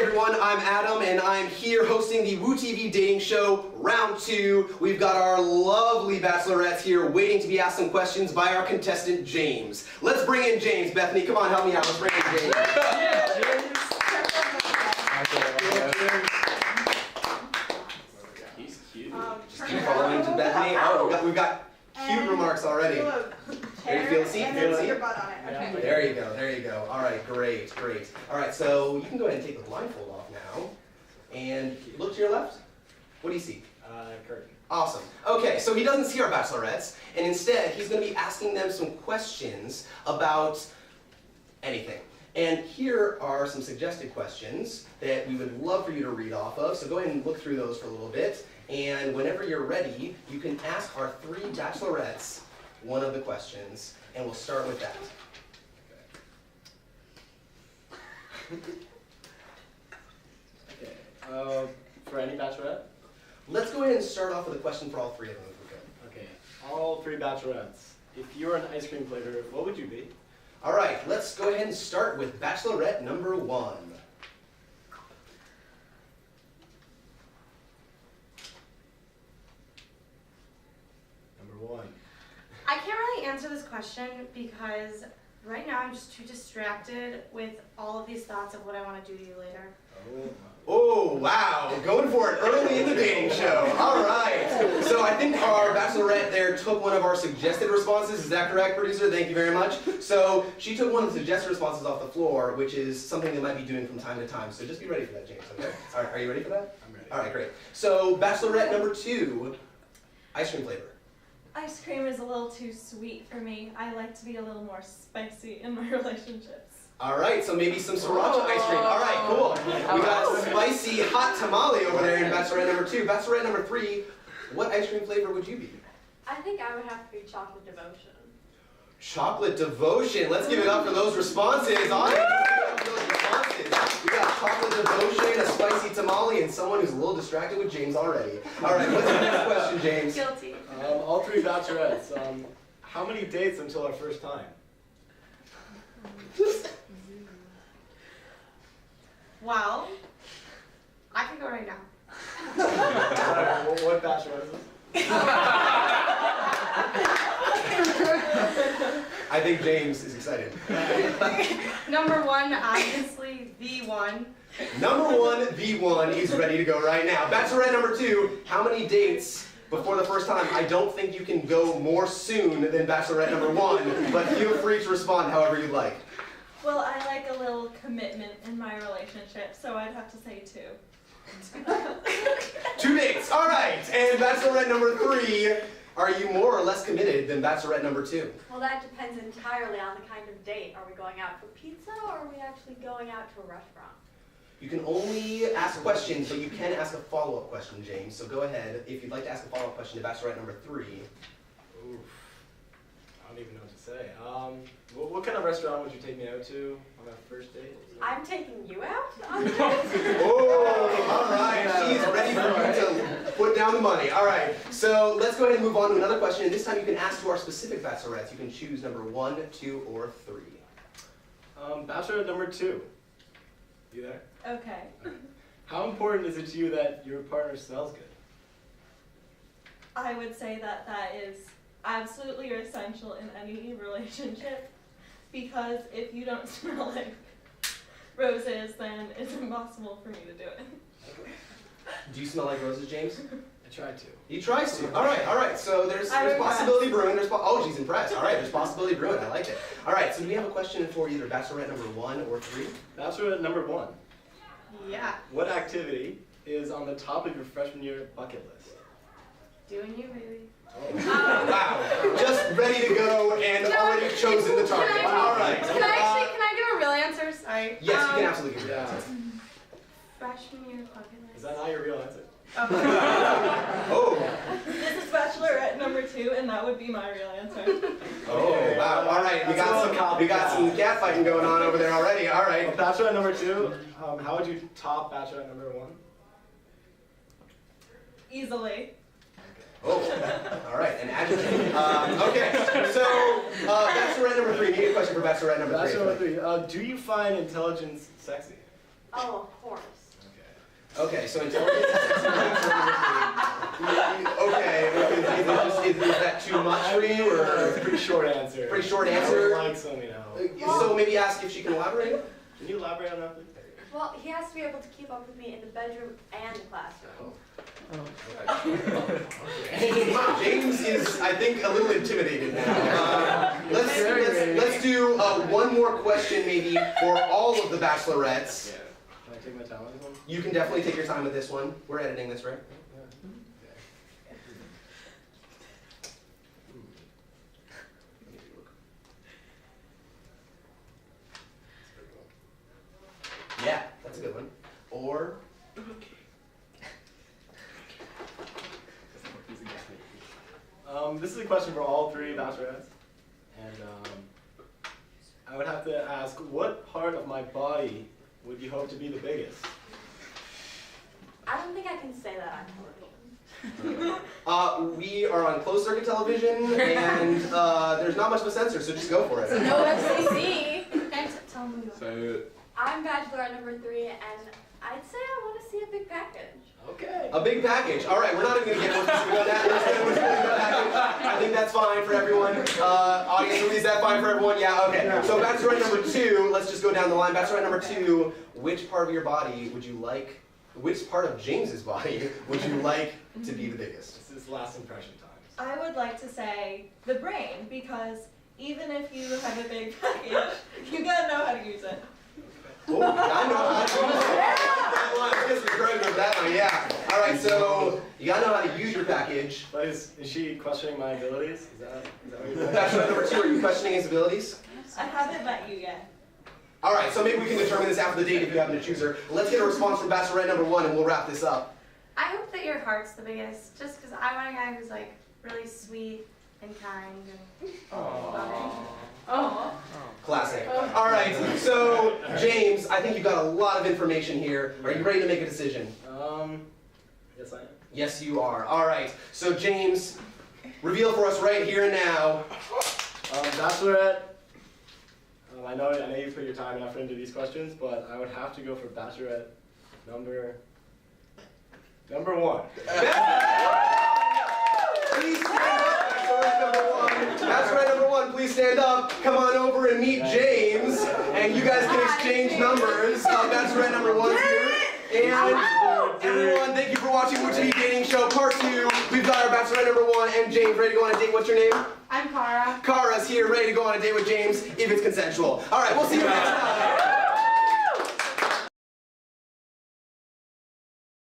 everyone, I'm Adam and I'm here hosting the WooTV Dating Show Round 2. We've got our lovely bachelorettes here waiting to be asked some questions by our contestant James. Let's bring in James. Bethany, come on, help me out. Let's bring in James. Yeah, James. He's cute. Keep following to Bethany. Oh, we've got cute remarks already. There you feel the seat? And Feel the then put seat? your butt on it. Okay. There you go, there you go. All right, great, great. All right, so you can go ahead and take the blindfold off now. And look to your left. What do you see? Curtain. Awesome. Okay, so he doesn't see our bachelorettes, and instead he's going to be asking them some questions about anything. And here are some suggested questions that we would love for you to read off of, so go ahead and look through those for a little bit. And whenever you're ready, you can ask our 3 bachelorettes one of the questions, and we'll start with that. Okay. For any bachelorette? Let's go ahead and start off with a question for all 3 of them if we could. Okay. All 3 bachelorettes. If you were an ice cream flavor, what would you be? All right, let's go ahead and start with bachelorette number 1. Number 1. I can't really answer this question because right now I'm just too distracted with all of these thoughts of what I want to do to you later. Oh, wow, going for it early in the dating show. All right, so I think our bachelorette there took one of our suggested responses. Is that correct, producer? Thank you very much. So she took one of the suggested responses off the floor, which is something they might be doing from time to time. So just be ready for that, James, okay? All right, are you ready for that? I'm ready. All right, great. So bachelorette number 2, ice cream flavor. Ice cream is a little too sweet for me. I like to be a little more spicy in my relationships. All right, so maybe some sriracha ice cream. All right, cool. We got a spicy hot tamale over there in bachelorette number 2. Bachelorette number 3, what ice cream flavor would you be? I think I would have to be chocolate devotion. Chocolate devotion. Let's give it up for those responses. All right, let's give it up for those responses. We got chocolate devotion, a spicy tamale, and someone who's a little distracted with James already. All right, what's the next question, James? Guilty. All 3 bachelorettes. How many dates until our first time? Well, I can go right now. What bachelorette is this? I think James is excited. Number 1, obviously, the one. Number 1, the one, is ready to go right now. Bachelorette number 2, how many dates before the first time? I don't think you can go more soon than bachelorette number 1, but feel free to respond however you'd like. Well, I like a little commitment in my relationship, so I'd have to say 2. 2 dates, all right. And bachelorette number 3, are you more or less committed than bachelorette number 2? Well, that depends entirely on the kind of date. Are we going out for pizza or are we actually going out to a restaurant? You can only ask questions, but you can ask a follow-up question, James. So go ahead, if you'd like to ask a follow-up question to bachelorette number 3. Oof. I don't even know what to say. What kind of restaurant would you take me out to on our first date? I'm taking you out on a date? Oh, all right. She's ready for you to put down the money. All right. So let's go ahead and move on to another question. And this time you can ask to our specific bachelorettes. You can choose number 1, 2, or 3. Bachelorette number 2. You there? Okay. How important is it to you that your partner smells good? I would say that that is absolutely essential in any relationship, because if you don't smell like roses, then it's impossible for me to do it. Do you smell like roses, James? I tried to. He tries to. All right. So there's I'm possibility brewing. Oh, she's impressed. All right, there's possibility brewing. I like it. All right, so do we have a question for either bachelorette number 1 or 3? Bachelorette number 1. Yeah. What activity is on the top of your freshman year bucket list? Doing you, baby. Wow, just ready to go and already chosen the target. All right. Can I give a real answer? Sorry. Yes, you can absolutely give it. Yeah. Freshman year bucket list. Is that not your real answer? Oh. This is bachelorette number 2, and that would be my real answer. Oh, wow. All right. We got some catfighting going on over there already. All right. Bachelorette number 2. How would you top bachelorette number 1? Easily. Oh, all right, an adjective. Okay, so bachelorette number 3. Need a question for bachelorette number 3. Bachelorette number 3. Do you find intelligence sexy? Oh, of course. Okay, so intelligence is sexy. Okay, is that too much for you, It's a or pretty short answer. pretty short I answer? would like some, So maybe ask if she can elaborate? Can you elaborate on that, please? Well, he has to be able to keep up with me in the bedroom and the classroom. James is, I think, a little intimidated now. Let's do one more question maybe for all of the bachelorettes. Yeah. Can I take my time on this one? You can definitely take your time with this one. We're editing this, right? Yeah, that's a good one. Or This is a question for all three bachelorettes, and I would have to ask, what part of my body would you hope to be the biggest? I don't think I can say that on television. we are on closed circuit television, and there's not much of a censor, so just go for it. No FCC. And tell me. I'm bachelorette number 3, and I'd say I want to see a big package. Okay. A big package. All right, we're not even going to get more specific on that. We're just gonna say a big package. I think that's fine for everyone. Audience, is that fine for everyone? Yeah, okay. So bachelorette number 2, let's just go down the line. Bachelorette number 2, which part of your body would you like, which part of James's body would you like to be the biggest? This is last impression time. I would like to say the brain, because even if you have a big package, you gotta know how to use it. Oh, I know how to use it. I guess we're growing over that one, yeah. All right, so you gotta know how to use your package. But is she questioning my abilities? Is that what you're saying? Bachelorette number 2, are you questioning his abilities? I haven't met you yet. All right, so maybe we can determine this after the date if you happen to choose her. Let's get a response from Bachelorette number 1 and we'll wrap this up. I hope that your heart's the biggest, just because I want a guy who's like really sweet and kind and loving. Oh. Classic. All right, so James, I think you've got a lot of information here. Are you ready to make a decision? Yes, I am. Yes, you are. All right, so James, reveal for us right here and now. Bachelorette, I know you put your time and effort into these questions, but I would have to go for Bachelorette number 1. Please stand up, Bachelorette number 1. Bachelorette number 1, please stand up. Come on over and meet James, and you guys can exchange numbers. Bachelorette number 1's here. And everyone, thank you for watching Would You Be Dating Show Part 2. We've got our Bachelorette number 1 and James ready to go on a date. What's your name? I'm Cara. Kara's here, ready to go on a date with James if it's consensual. All right, we'll see you next time.